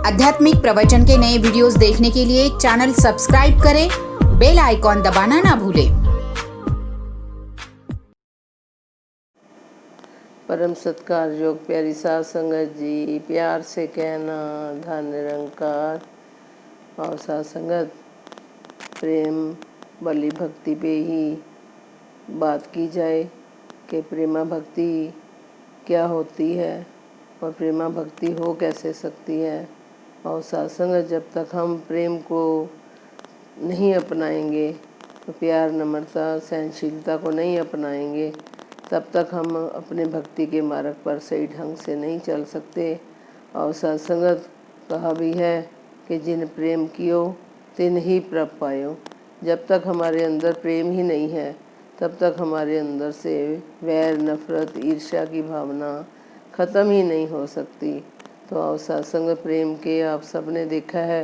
आध्यात्मिक प्रवचन के नए वीडियोस देखने के लिए चैनल सब्सक्राइब करें, बेल आइकॉन दबाना ना भूलें। परम सत्कार योग प्यारी साध संगत जी, प्यार से कहना धन निरंकार। और साध संगत, प्रेम बलि भक्ति पे ही बात की जाए कि प्रेमा भक्ति क्या होती है और प्रेमा भक्ति हो कैसे सकती है। और साध संगत, जब तक हम प्रेम को नहीं अपनाएंगे, तो प्यार नम्रता सहनशीलता को नहीं अपनाएंगे, तब तक हम अपने भक्ति के मार्ग पर सही ढंग से नहीं चल सकते। और सत्संगत कहा भी है कि जिन प्रेम कियो तिन ही प्रभ पायो। जब तक हमारे अंदर प्रेम ही नहीं है, तब तक हमारे अंदर से वैर नफरत ईर्ष्या की भावना ख़त्म ही नहीं हो सकती। तो और सत्संग प्रेम के आप सबने देखा है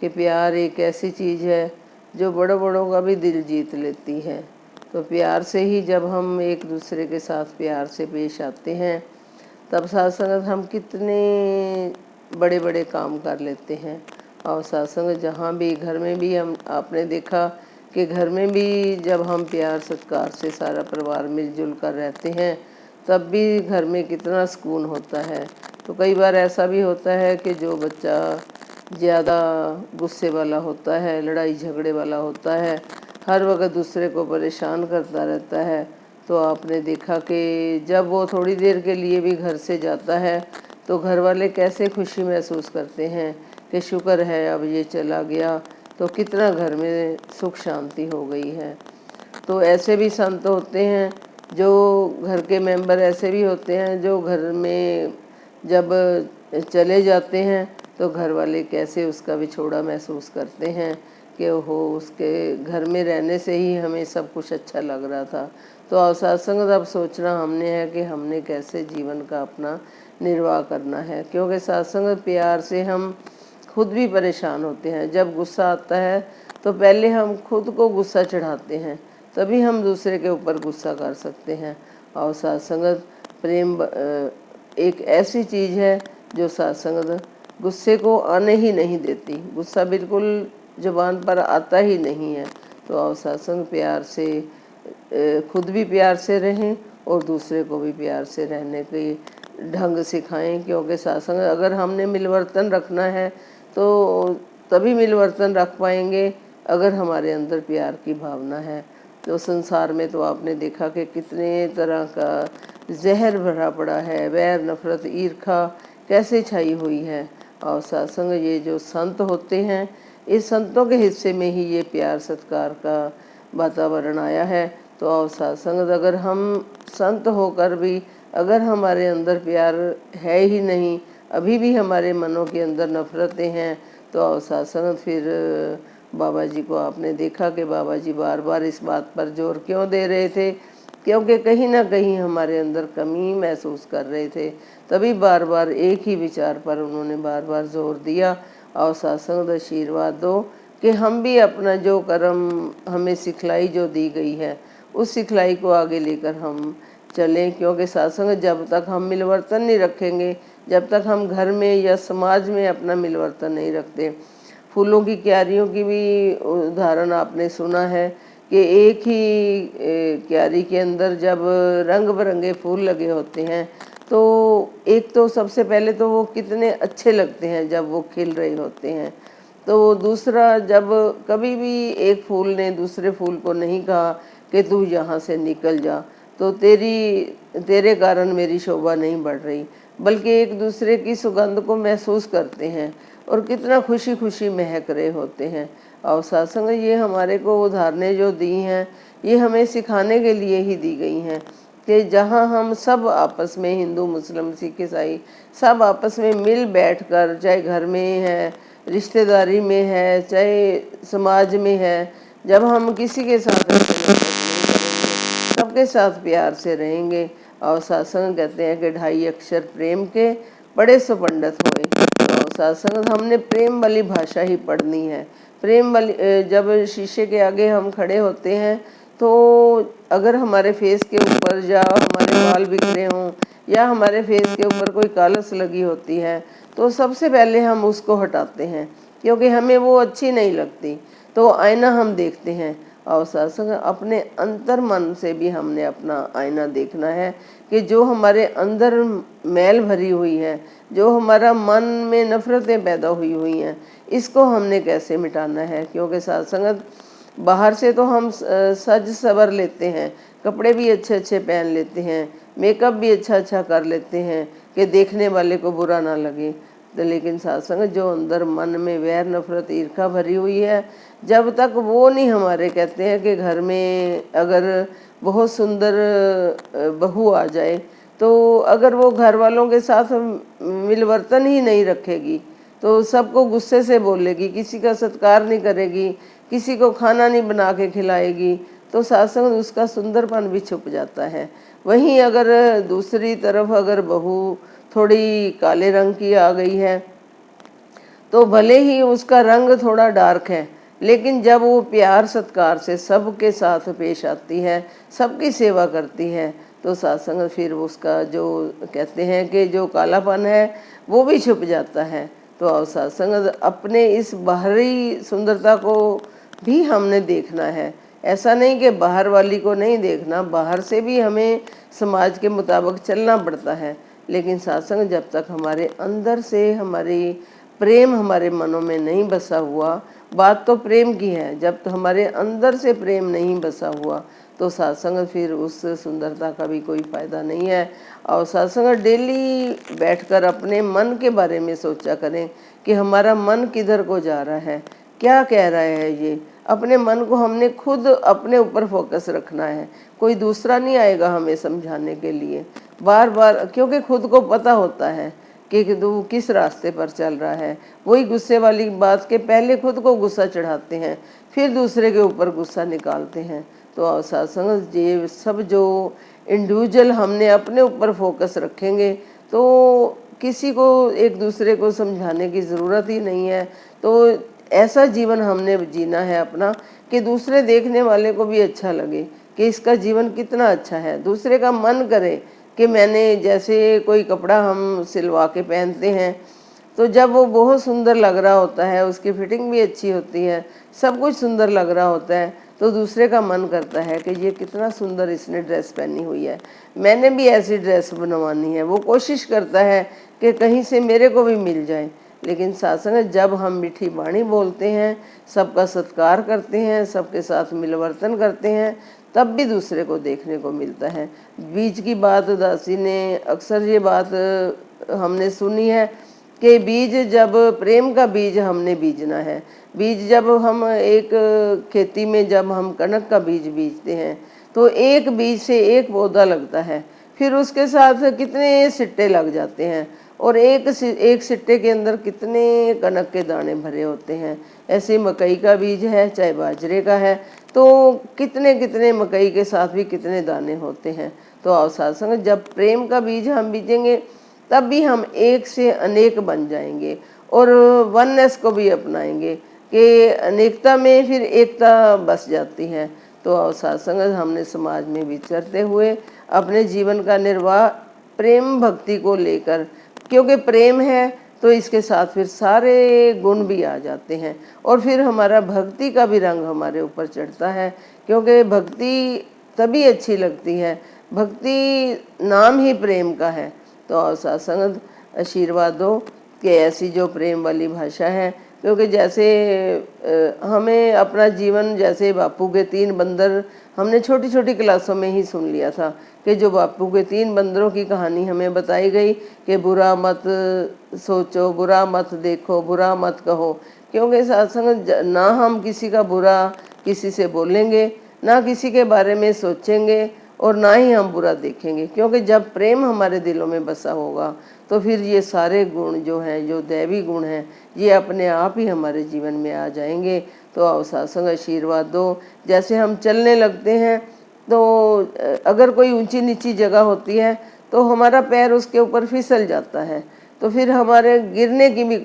कि प्यार एक ऐसी चीज़ है जो बड़ों बड़ों का भी दिल जीत लेती है। तो प्यार से ही जब हम एक दूसरे के साथ प्यार से पेश आते हैं, तब सत्संग हम कितने बड़े बड़े काम कर लेते हैं। और सत्संग जहाँ भी घर में भी हम आपने देखा कि घर में भी जब हम प्यार सत्कार से सारा परिवार मिलजुल कर रहते हैं, तब भी घर में कितना सुकून होता है। तो कई बार ऐसा भी होता है कि जो बच्चा ज़्यादा गुस्से वाला होता है, लड़ाई झगड़े वाला होता है, हर वक्त दूसरे को परेशान करता रहता है, तो आपने देखा कि जब वो थोड़ी देर के लिए भी घर से जाता है, तो घर वाले कैसे खुशी महसूस करते हैं कि शुक्र है अब ये चला गया, तो कितना घर में सुख शांति हो गई है। तो ऐसे भी संत होते हैं, जो घर के मेंबर ऐसे भी होते हैं जो घर में जब चले जाते हैं तो घर वाले कैसे उसका विछोड़ा महसूस करते हैं कि ओहो, उसके घर में रहने से ही हमें सब कुछ अच्छा लग रहा था। तो सत्संग अब सोचना हमने है कि हमने कैसे जीवन का अपना निर्वाह करना है, क्योंकि सत्संग प्यार से हम खुद भी परेशान होते हैं। जब गुस्सा आता है तो पहले हम खुद को गुस्सा चढ़ाते हैं, तभी हम दूसरे के ऊपर गुस्सा कर सकते हैं। और सत्संगत प्रेम एक ऐसी चीज़ है जो सत्संगत गुस्से को आने ही नहीं देती। गुस्सा बिल्कुल जुबान पर आता ही नहीं है। तो और सत्संग प्यार से खुद भी प्यार से रहें और दूसरे को भी प्यार से रहने के ढंग सिखाएं, क्योंकि सत्संग अगर हमने मिलवर्तन रखना है तो तभी मिलवर्तन रख पाएंगे अगर हमारे अंदर प्यार की भावना है। तो संसार में तो आपने देखा कि कितने तरह का जहर भरा पड़ा है, वैर नफरत ईर्खा कैसे छाई हुई है। और सत्संग ये जो संत होते हैं, इस संतों के हिस्से में ही ये प्यार सत्कार का वातावरण आया है। तो और सत्संग अगर हम संत होकर भी अगर हमारे अंदर प्यार है ही नहीं, अभी भी हमारे मनों के अंदर नफरतें हैं, तो और सत्संग फिर बाबा जी को आपने देखा कि बाबा जी बार बार इस बात पर जोर क्यों दे रहे थे, क्योंकि कहीं ना कहीं हमारे अंदर कमी महसूस कर रहे थे, तभी बार बार एक ही विचार पर उन्होंने बार बार जोर दिया। और सत्संग आशीर्वाद दो कि हम भी अपना जो कर्म हमें सिखलाई जो दी गई है, उस सिखलाई को आगे लेकर हम चलें, क्योंकि सत्संग जब तक हम मिलवर्तन नहीं रखेंगे, जब तक हम घर में या समाज में अपना मिलवर्तन नहीं रखते। फूलों की क्यारियों की भी उदाहरण आपने सुना है कि एक ही क्यारी के अंदर जब रंग बिरंगे फूल लगे होते हैं, तो एक तो सबसे पहले तो वो कितने अच्छे लगते हैं जब वो खिल रहे होते हैं। तो दूसरा, जब कभी भी एक फूल ने दूसरे फूल को नहीं कहा कि तू यहाँ से निकल जा, तो तेरे कारण मेरी शोभा नहीं बढ़ रही, बल्कि एक दूसरे की सुगंध को महसूस करते हैं और कितना खुशी खुशी महक रहे होते हैं। और सत्संग ये हमारे को उदाहरणें जो दी हैं, ये हमें सिखाने के लिए ही दी गई हैं कि जहाँ हम सब आपस में, हिंदू मुस्लिम सिख ईसाई, सब आपस में मिल बैठकर, चाहे घर में है, रिश्तेदारी में है, चाहे समाज में है, जब हम किसी के साथ सबके साथ प्यार से रहेंगे। और सत्संग कहते हैं कि 2.5 अक्षर प्रेम के पढ़े सो पंडित होए। तो सत्संग हमने प्रेम वाली भाषा ही पढ़नी है। प्रेम वाली, जब शीशे के आगे हम खड़े होते हैं, तो अगर हमारे फेस के ऊपर या हमारे बाल बिखरे हों या हमारे फेस के ऊपर कोई कालस लगी होती है तो सबसे पहले हम उसको हटाते हैं, क्योंकि हमें वो अच्छी नहीं लगती। तो आईना हम देखते हैं, और साथ साथ अपने अंतर मन से भी हमने अपना आईना देखना है कि जो हमारे अंदर मैल भरी हुई है, जो हमारा मन में नफरतें पैदा हुई हैं, इसको हमने कैसे मिटाना है। क्योंकि साथ संगत बाहर से तो हम सज सवर लेते हैं, कपड़े भी अच्छे अच्छे पहन लेते हैं, मेकअप भी अच्छा अच्छा कर लेते हैं कि देखने वाले को बुरा ना लगे। तो लेकिन साथ संगत जो अंदर मन में वैर नफरत ईर्खा भरी हुई है, जब तक वो नहीं, हमारे कहते हैं कि घर में अगर बहुत सुंदर बहू आ जाए तो अगर वो घर वालों के साथ मिलवर्तन ही नहीं रखेगी तो सबको गुस्से से बोलेगी, किसी का सत्कार नहीं करेगी, किसी को खाना नहीं बना के खिलाएगी, तो साथ संग उसका सुंदरपन भी छुप जाता है। वहीं अगर दूसरी तरफ अगर बहू थोड़ी काले रंग की आ गई है तो भले ही उसका रंग थोड़ा डार्क है, लेकिन जब वो प्यार सत्कार से सबके साथ पेश आती है, सबकी सेवा करती है, तो सत्संग फिर उसका जो कहते हैं कि जो कालापन है वो भी छुप जाता है। तो सत्संग अपने इस बाहरी सुंदरता को भी हमने देखना है। ऐसा नहीं कि बाहर वाली को नहीं देखना, बाहर से भी हमें समाज के मुताबिक चलना पड़ता है, लेकिन सत्संग जब तक हमारे अंदर से हमारी प्रेम हमारे मनों में नहीं बसा हुआ, बात तो प्रेम की है, जब तो हमारे अंदर से प्रेम नहीं बसा हुआ तो सत्संग फिर उस सुंदरता का भी कोई फ़ायदा नहीं है। और सत्संग डेली बैठकर अपने मन के बारे में सोचा करें कि हमारा मन किधर को जा रहा है, क्या कह रहा है ये। अपने मन को हमने खुद अपने ऊपर फोकस रखना है, कोई दूसरा नहीं आएगा हमें समझाने के लिए बार बार, क्योंकि खुद को पता होता है कि तू किस रास्ते पर चल रहा है। वही गुस्से वाली बात के पहले खुद को गुस्सा चढ़ाते हैं, फिर दूसरे के ऊपर गुस्सा निकालते हैं। तो सत्संग ये सब जो इंडिविजुअल हमने अपने ऊपर फोकस रखेंगे तो किसी को एक दूसरे को समझाने की ज़रूरत ही नहीं है। तो ऐसा जीवन हमने जीना है अपना कि दूसरे देखने वाले को भी अच्छा लगे कि इसका जीवन कितना अच्छा है, दूसरे का मन करे कि मैंने, जैसे कोई कपड़ा हम सिलवा के पहनते हैं तो जब वो बहुत सुंदर लग रहा होता है, उसकी फिटिंग भी अच्छी होती है, सब कुछ सुंदर लग रहा होता है, तो दूसरे का मन करता है कि ये कितना सुंदर इसने ड्रेस पहनी हुई है, मैंने भी ऐसी ड्रेस बनवानी है। वो कोशिश करता है कि कहीं से मेरे को भी मिल जाए। लेकिन सत्संग जब हम मीठी वाणी बोलते हैं, सबका सत्कार करते हैं, सबके साथ मिलवर्तन करते हैं, तब भी दूसरे को देखने को मिलता है। बीज की बात दासी ने अक्सर ये बात हमने सुनी है कि बीज, जब प्रेम का बीज हमने बीजना है, बीज जब हम एक खेती में जब हम कनक का बीज बीजते हैं तो एक बीज से एक पौधा लगता है, फिर उसके साथ कितने सिट्टे लग जाते हैं और एक सिट्टे के अंदर कितने कनक के दाने भरे होते हैं। ऐसे मकई का बीज है चाहे बाजरे का है, तो कितने कितने मकई के साथ भी कितने दाने होते हैं। तो सत्संग जब प्रेम का बीज हम बीजेंगे तब भी हम एक से अनेक बन जाएंगे और वननेस को भी अपनाएंगे कि अनेकता में फिर एकता बस जाती है। तो सत्संग हमने समाज में विचरते हुए अपने जीवन का निर्वाह प्रेम भक्ति को लेकर, क्योंकि प्रेम है तो इसके साथ फिर सारे गुण भी आ जाते हैं और फिर हमारा भक्ति का भी रंग हमारे ऊपर चढ़ता है। क्योंकि भक्ति तभी अच्छी लगती है, भक्ति नाम ही प्रेम का है। तो सत्संग आशीर्वाद दो कि ऐसी जो प्रेम वाली भाषा है, क्योंकि जैसे हमें अपना जीवन, जैसे बापू के 3 बंदर हमने छोटी छोटी क्लासों में ही सुन लिया था कि जो बापू के 3 बंदरों की कहानी हमें बताई गई कि बुरा मत सोचो, बुरा मत देखो, बुरा मत कहो। क्योंकि सत्संग ना हम किसी का बुरा किसी से बोलेंगे, ना किसी के बारे में सोचेंगे और ना ही हम बुरा देखेंगे, क्योंकि जब प्रेम हमारे दिलों में बसा होगा तो फिर ये सारे गुण जो हैं, जो दैवी गुण हैं, ये अपने आप ही हमारे जीवन में आ जाएंगे। तो सत्संग आशीर्वाद दो। जैसे हम चलने लगते हैं तो अगर कोई ऊंची नीची जगह होती है तो हमारा पैर उसके ऊपर फिसल जाता है, तो फिर हमारे गिरने की भी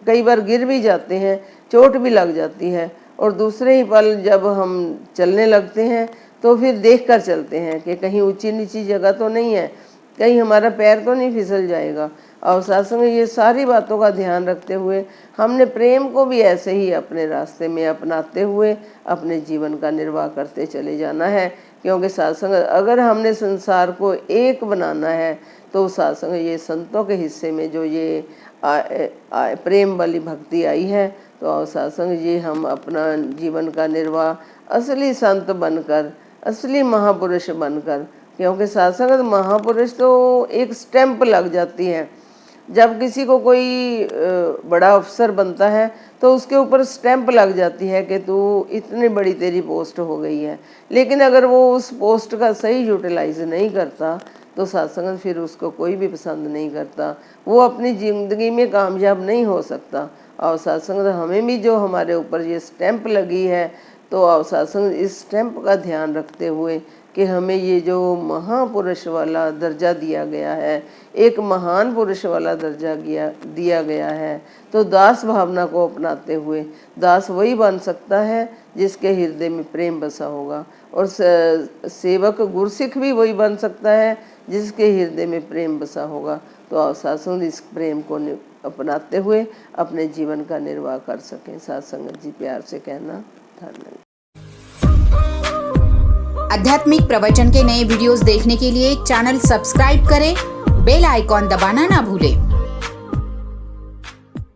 कई बार गिर भी जाते हैं, चोट भी लग जाती है। और दूसरे ही पल जब हम चलने लगते हैं तो फिर देख कर चलते हैं कि कहीं ऊंची नीची जगह तो नहीं है, कहीं हमारा पैर तो नहीं फिसल जाएगा। और सत्संग ये सारी बातों का ध्यान रखते हुए हमने प्रेम को भी ऐसे ही अपने रास्ते में अपनाते हुए अपने जीवन का निर्वाह करते चले जाना है। क्योंकि सत्संग अगर हमने संसार को एक बनाना है तो सत्संग ये संतों के हिस्से में जो ये प्रेम वाली भक्ति आई है, तो सत्संग ये हम अपना जीवन का निर्वाह असली संत बनकर, असली महापुरुष बनकर, क्योंकि सत्संग महापुरुष तो एक स्टैंप लग जाती है। जब किसी को कोई बड़ा अफसर बनता है तो उसके ऊपर स्टैंप लग जाती है कि तू इतनी बड़ी तेरी पोस्ट हो गई है। लेकिन अगर वो उस पोस्ट का सही यूटिलाइज नहीं करता तो सत्संग फिर उसको कोई भी पसंद नहीं करता, वो अपनी ज़िंदगी में कामयाब नहीं हो सकता। और सत्संग हमें भी जो हमारे ऊपर ये स्टैंप लगी है, तो सत्संग इस स्टैंप का ध्यान रखते हुए कि हमें ये जो महापुरुष वाला दर्जा दिया गया है, एक महान पुरुष वाला दर्जा दिया गया है, तो दास भावना को अपनाते हुए दास वही बन सकता है जिसके हृदय में प्रेम बसा होगा, और सेवक गुरसिख भी वही बन सकता है जिसके हृदय में प्रेम बसा होगा। तो सत्संग इस प्रेम को अपनाते हुए अपने जीवन का निर्वाह कर सकें। सत्संग जी प्यार से कहना, धन्यवाद। आध्यात्मिक प्रवचन के नए वीडियोस देखने के लिए चैनल सब्सक्राइब करें, बेल आइकॉन दबाना ना भूलें।